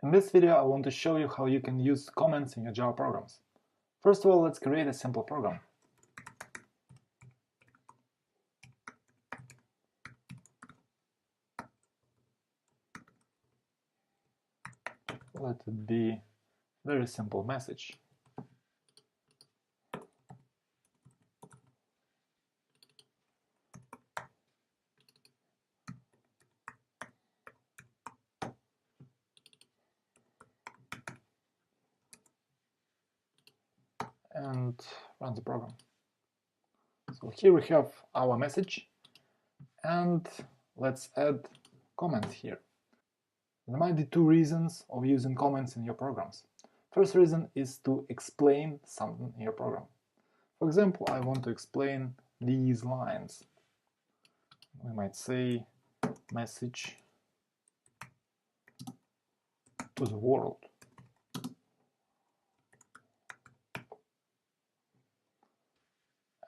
In this video, I want to show you how you can use comments in your Java programs. First of all, let's create a simple program. Let it be a very simple message. And run the program. So here we have our message, and let's add comments here. There might be two reasons of using comments in your programs. First reason is to explain something in your program. For example, I want to explain these lines. We might say message to the world.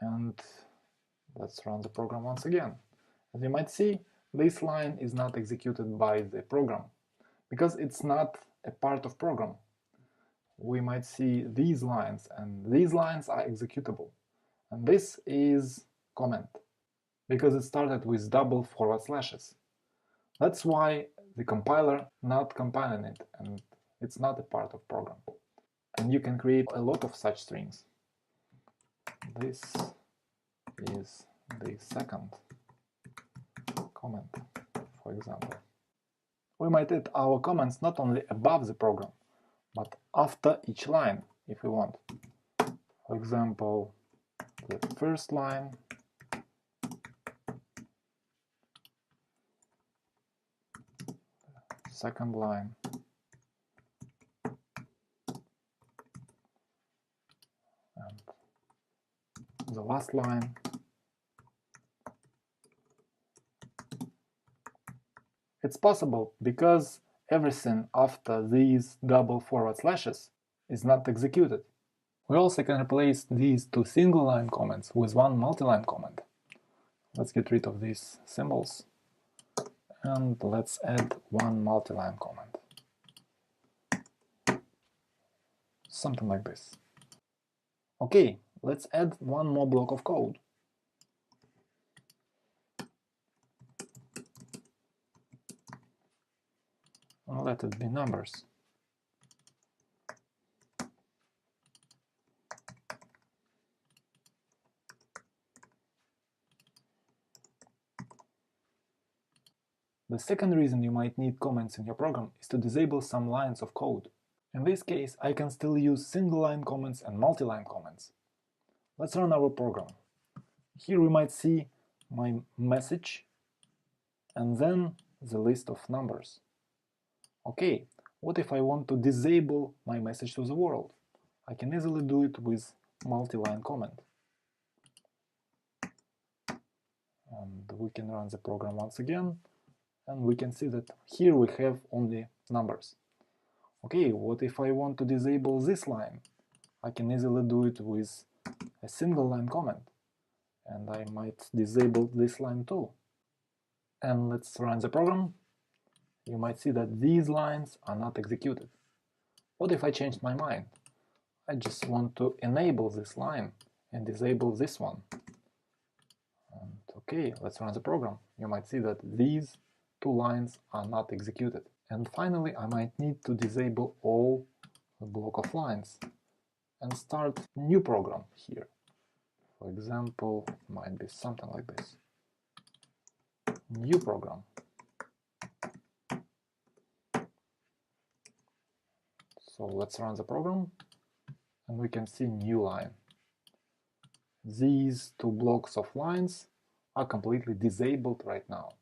And let's run the program once again. As you might see, this line is not executed by the program because it's not a part of program. We might see these lines, and these lines are executable. And this is comment because it started with double forward slashes. That's why the compiler not compiling it, and it's not a part of program. And you can create a lot of such strings. This is the second comment, for example. We might add our comments not only above the program, but after each line, if we want. For example, the first line, second line, and the last line. It's possible because everything after these double forward slashes is not executed. We also can replace these two single-line comments with one multi-line comment. Let's get rid of these symbols and let's add one multi-line comment. Something like this. Okay, let's add one more block of code. Let it be numbers. The second reason you might need comments in your program is to disable some lines of code. In this case, I can still use single-line comments and multi-line comments. Let's run our program. Here we might see my message and then the list of numbers. Okay, what if I want to disable my message to the world? I can easily do it with multi-line comment. And we can run the program once again, and we can see that here we have only numbers. Okay, what if I want to disable this line? I can easily do it with a single line comment, and I might disable this line too. And let's run the program. You might see that these lines are not executed. What if I changed my mind? I just want to enable this line and disable this one. And okay, let's run the program. You might see that these two lines are not executed. And finally, I might need to disable all the block of lines and start a new program here. For example, it might be something like this. New program. So let's run the program, and we can see new line. These two blocks of lines are completely disabled right now.